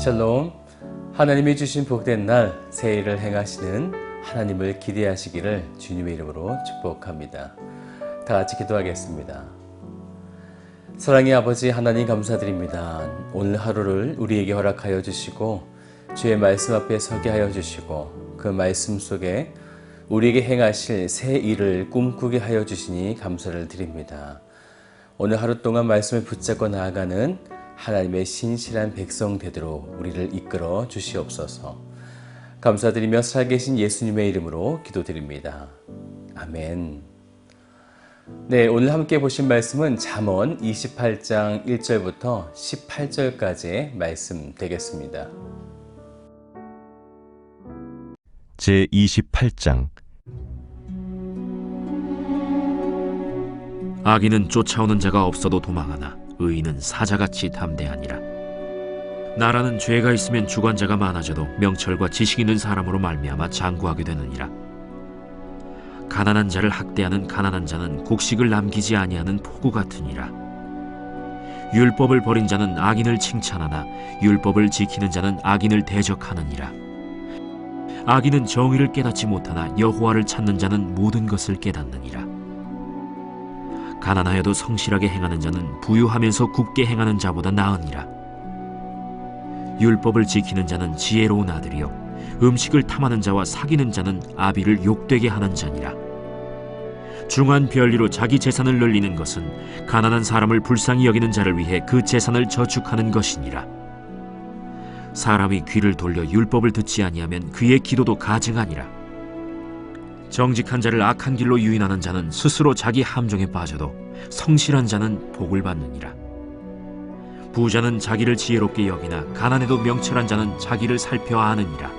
샬롬. 하나님이 주신 복된 날 새해를 행하시는 하나님을 기대하시기를 주님의 이름으로 축복합니다. 다 같이 기도하겠습니다. 사랑의 아버지 하나님 감사드립니다. 오늘 하루를 우리에게 허락하여 주시고 주의 말씀 앞에 서게 하여 주시고 그 말씀 속에 우리에게 행하실 새 일을 꿈꾸게 하여 주시니 감사를 드립니다. 오늘 하루 동안 말씀을 붙잡고 나아가는 하나님의 신실한 백성 되도록 우리를 이끌어 주시옵소서. 감사드리며 살아계신 예수님의 이름으로 기도드립니다. 아멘. 네, 오늘 함께 보신 말씀은 잠언 28장 1절부터 18절까지의 말씀 되겠습니다. 제28장 악인은 쫓아오는 자가 없어도 도망하나 의인은 사자같이 담대하니라. 나라는 죄가 있으면 주관자가 많아져도 명철과 지식 있는 사람으로 말미암아 장구하게 되느니라. 가난한 자를 학대하는 가난한 자는 곡식을 남기지 아니하는 포구 같으니라. 율법을 버린 자는 악인을 칭찬하나 율법을 지키는 자는 악인을 대적하느니라. 악인은 정의를 깨닫지 못하나 여호와를 찾는 자는 모든 것을 깨닫느니라. 가난하여도 성실하게 행하는 자는 부유하면서 굽게 행하는 자보다 나으니라. 율법을 지키는 자는 지혜로운 아들이요 음식을 탐하는 자와 사귀는 자는 아비를 욕되게 하는 자니라. 중한 별리로 자기 재산을 늘리는 것은 가난한 사람을 불쌍히 여기는 자를 위해 그 재산을 저축하는 것이니라. 사람이 귀를 돌려 율법을 듣지 아니하면 그의 기도도 가증하니라. 정직한 자를 악한 길로 유인하는 자는 스스로 자기 함정에 빠져도 성실한 자는 복을 받느니라. 부자는 자기를 지혜롭게 여기나 가난해도 명철한 자는 자기를 살펴 아느니라.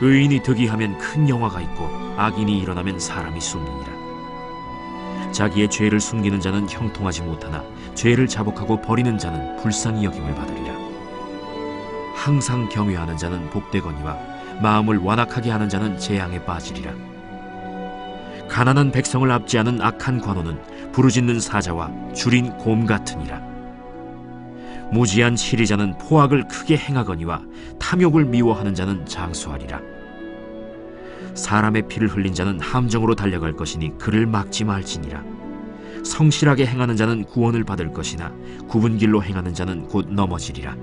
의인이 득이하면 큰 영화가 있고 악인이 일어나면 사람이 숨느니라. 자기의 죄를 숨기는 자는 형통하지 못하나 죄를 자복하고 버리는 자는 불쌍히 여김을 받으리라. 항상 경외하는 자는 복되거니와 마음을 완악하게 하는 자는 재앙에 빠지리라. 가난한 백성을 압제하는 악한 관원은 부르짖는 사자와 줄인 곰 같으니라. 무지한 치리자는 포악을 크게 행하거니와 탐욕을 미워하는 자는 장수하리라. 사람의 피를 흘린 자는 함정으로 달려갈 것이니 그를 막지 말지니라. 성실하게 행하는 자는 구원을 받을 것이나 굽은 길로 행하는 자는 곧 넘어지리라.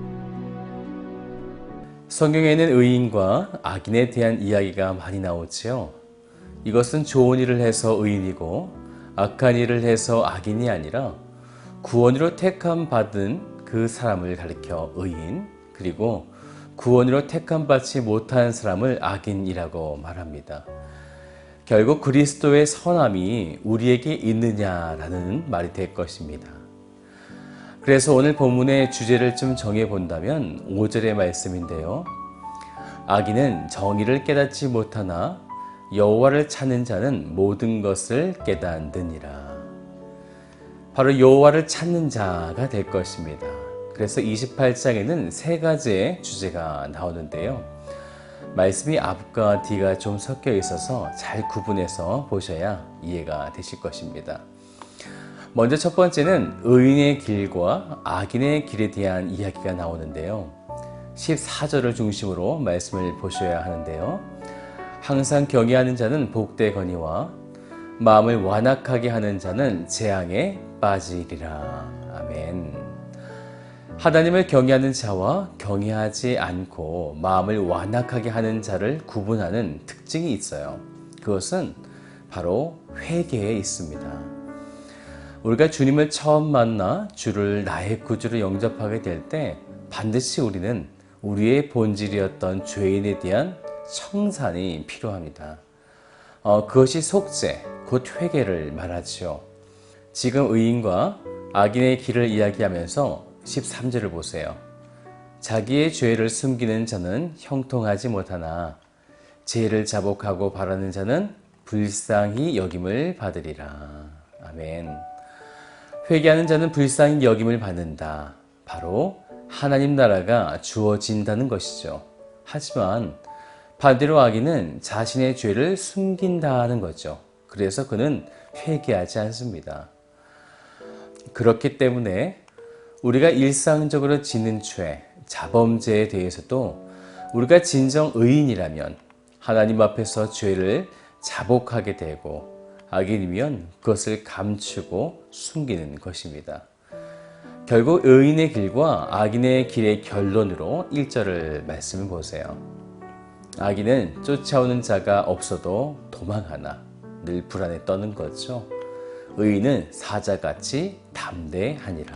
성경에는 의인과 악인에 대한 이야기가 많이 나오지요. 이것은 좋은 일을 해서 의인이고 악한 일을 해서 악인이 아니라 구원으로 택함 받은 그 사람을 가리켜 의인, 그리고 구원으로 택함 받지 못한 사람을 악인이라고 말합니다. 결국 그리스도의 선함이 우리에게 있느냐라는 말이 될 것입니다. 그래서 오늘 본문의 주제를 좀 정해본다면 5절의 말씀인데요. 악인은 정의를 깨닫지 못하나 여호와를 찾는 자는 모든 것을 깨닫느니라. 바로 여호와를 찾는 자가 될 것입니다. 그래서 28장에는 세 가지의 주제가 나오는데요. 말씀이 앞과 뒤가 좀 섞여 있어서 잘 구분해서 보셔야 이해가 되실 것입니다. 먼저 첫 번째는 의인의 길과 악인의 길에 대한 이야기가 나오는데요. 14절을 중심으로 말씀을 보셔야 하는데요. 항상 경외하는 자는 복되거니와 마음을 완악하게 하는 자는 재앙에 빠지리라. 아멘. 하나님을 경외하는 자와 경외하지 않고 마음을 완악하게 하는 자를 구분하는 특징이 있어요. 그것은 바로 회개에 있습니다. 우리가 주님을 처음 만나 주를 나의 구주로 영접하게 될 때 반드시 우리는 우리의 본질이었던 죄인에 대한 청산이 필요합니다. 그것이 속죄, 곧 회개를 말하지요. 지금 의인과 악인의 길을 이야기하면서 13절을 보세요. 자기의 죄를 숨기는 자는 형통하지 못하나 죄를 자복하고 바라는 자는 불쌍히 여김을 받으리라. 아멘. 회개하는 자는 불쌍히 여김을 받는다. 바로 하나님 나라가 주어진다는 것이죠. 하지만 반대로 악인은 자신의 죄를 숨긴다는 거죠. 그래서 그는 회개하지 않습니다. 그렇기 때문에 우리가 일상적으로 짓는 죄, 자범죄에 대해서도 우리가 진정 의인이라면 하나님 앞에서 죄를 자복하게 되고 악인이면 그것을 감추고 숨기는 것입니다. 결국 의인의 길과 악인의 길의 결론으로 1절을 말씀을 보세요. 악인은 쫓아오는 자가 없어도 도망하나 늘 불안에 떠는 거죠. 의인은 사자같이 담대하니라.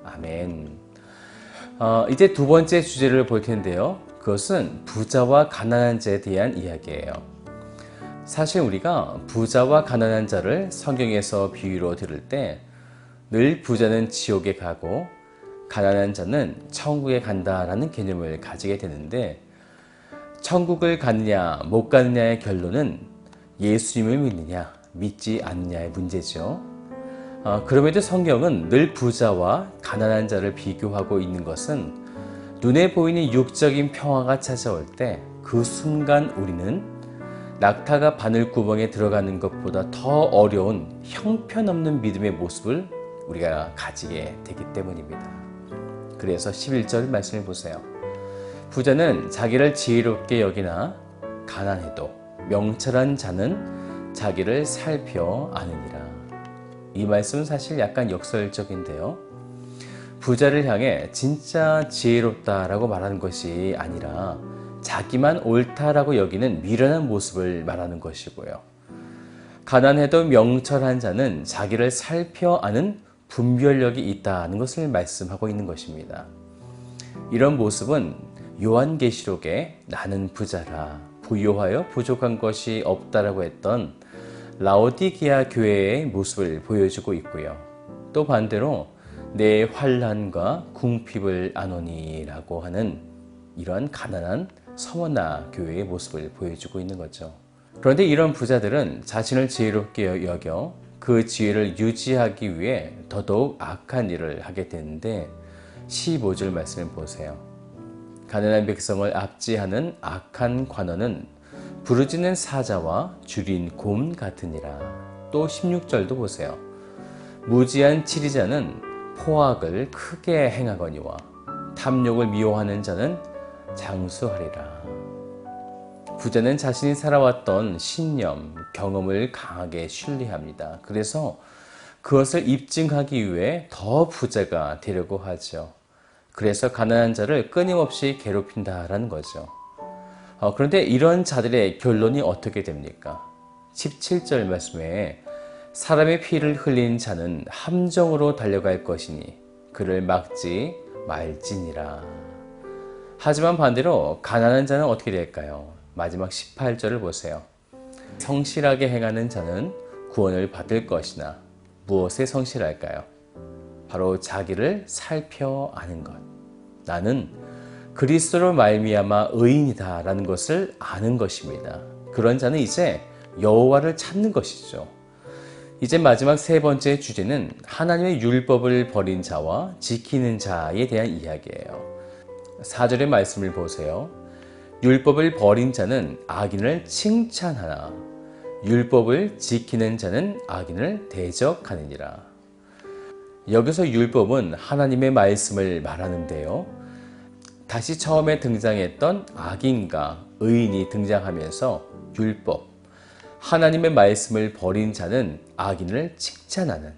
아멘. 이제 두 번째 주제를 볼 텐데요. 그것은 부자와 가난한 자에 대한 이야기예요. 사실 우리가 부자와 가난한 자를 성경에서 비유로 들을 때 늘 부자는 지옥에 가고 가난한 자는 천국에 간다라는 개념을 가지게 되는데, 천국을 가느냐 못 가느냐의 결론은 예수님을 믿느냐 믿지 않느냐의 문제죠. 그럼에도 성경은 늘 부자와 가난한 자를 비교하고 있는 것은 눈에 보이는 육적인 평화가 찾아올 때 그 순간 우리는 낙타가 바늘구멍에 들어가는 것보다 더 어려운 형편없는 믿음의 모습을 우리가 가지게 되기 때문입니다. 그래서 11절 말씀을 보세요. 부자는 자기를 지혜롭게 여기나 가난해도 명철한 자는 자기를 살펴 아느니라. 이 말씀은 사실 약간 역설적인데요. 부자를 향해 진짜 지혜롭다라고 말하는 것이 아니라 자기만 옳다라고 여기는 미련한 모습을 말하는 것이고요. 가난해도 명철한 자는 자기를 살펴 아는 분별력이 있다는 것을 말씀하고 있는 것입니다. 이런 모습은 요한계시록에 나는 부자라 부유하여 부족한 것이 없다라고 했던 라오디게아 교회의 모습을 보여주고 있고요. 또 반대로 내 환난과 궁핍을 아노니라고 하는 이러한 가난한 서머나 교회의 모습을 보여주고 있는 거죠. 그런데 이런 부자들은 자신을 지혜롭게 여겨 그 지혜를 유지하기 위해 더더욱 악한 일을 하게 되는데 15절 말씀을 보세요. 가난한 백성을 압제하는 악한 관원은 부르짖는 사자와 줄인 곰 같으니라. 또 16절도 보세요. 무지한 치리자는 포악을 크게 행하거니와 탐욕을 미워하는 자는 장수하리라. 부자는 자신이 살아왔던 신념, 경험을 강하게 신뢰합니다. 그래서 그것을 입증하기 위해 더 부자가 되려고 하죠. 그래서 가난한 자를 끊임없이 괴롭힌다라는 거죠. 그런데 이런 자들의 결론이 어떻게 됩니까? 17절 말씀에 사람의 피를 흘린 자는 함정으로 달려갈 것이니 그를 막지 말지니라. 하지만 반대로 가난한 자는 어떻게 될까요? 마지막 18절을 보세요. 성실하게 행하는 자는 구원을 받을 것이나 무엇에 성실할까요? 바로 자기를 살펴 아는 것. 나는 그리스도로 말미암아 의인이다 라는 것을 아는 것입니다. 그런 자는 이제 여호와를 찾는 것이죠. 이제 마지막 세 번째 주제는 하나님의 율법을 버린 자와 지키는 자에 대한 이야기예요. 4절의 말씀을 보세요. 율법을 버린 자는 악인을 칭찬하나 율법을 지키는 자는 악인을 대적하느니라. 여기서 율법은 하나님의 말씀을 말하는데요. 다시 처음에 등장했던 악인과 의인이 등장하면서 율법, 하나님의 말씀을 버린 자는 악인을 칭찬하는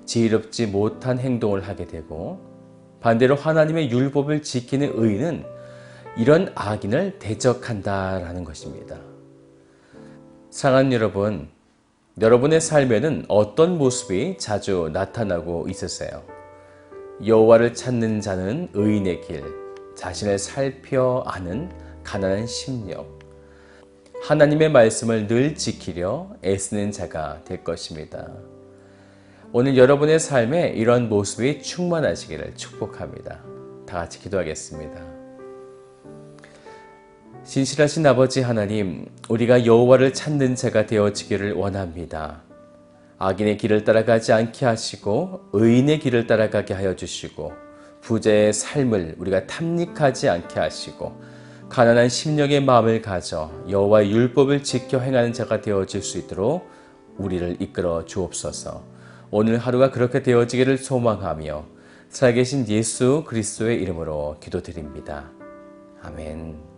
지혜롭지 못한 행동을 하게 되고, 반대로 하나님의 율법을 지키는 의인은 이런 악인을 대적한다라는 것입니다. 사랑하는 여러분, 여러분의 삶에는 어떤 모습이 자주 나타나고 있으세요? 여호와를 찾는 자는 의인의 길, 자신을 살펴 아는 가난한 심령, 하나님의 말씀을 늘 지키려 애쓰는 자가 될 것입니다. 오늘 여러분의 삶에 이런 모습이 충만하시기를 축복합니다. 다 같이 기도하겠습니다. 신실하신 아버지 하나님, 우리가 여호와를 찾는 자가 되어지기를 원합니다. 악인의 길을 따라가지 않게 하시고 의인의 길을 따라가게 하여 주시고, 부자의 삶을 우리가 탐닉하지 않게 하시고, 가난한 심령의 마음을 가져 여호와의 율법을 지켜 행하는 자가 되어질 수 있도록 우리를 이끌어 주옵소서. 오늘 하루가 그렇게 되어지기를 소망하며 살아계신 예수 그리스도의 이름으로 기도드립니다. 아멘.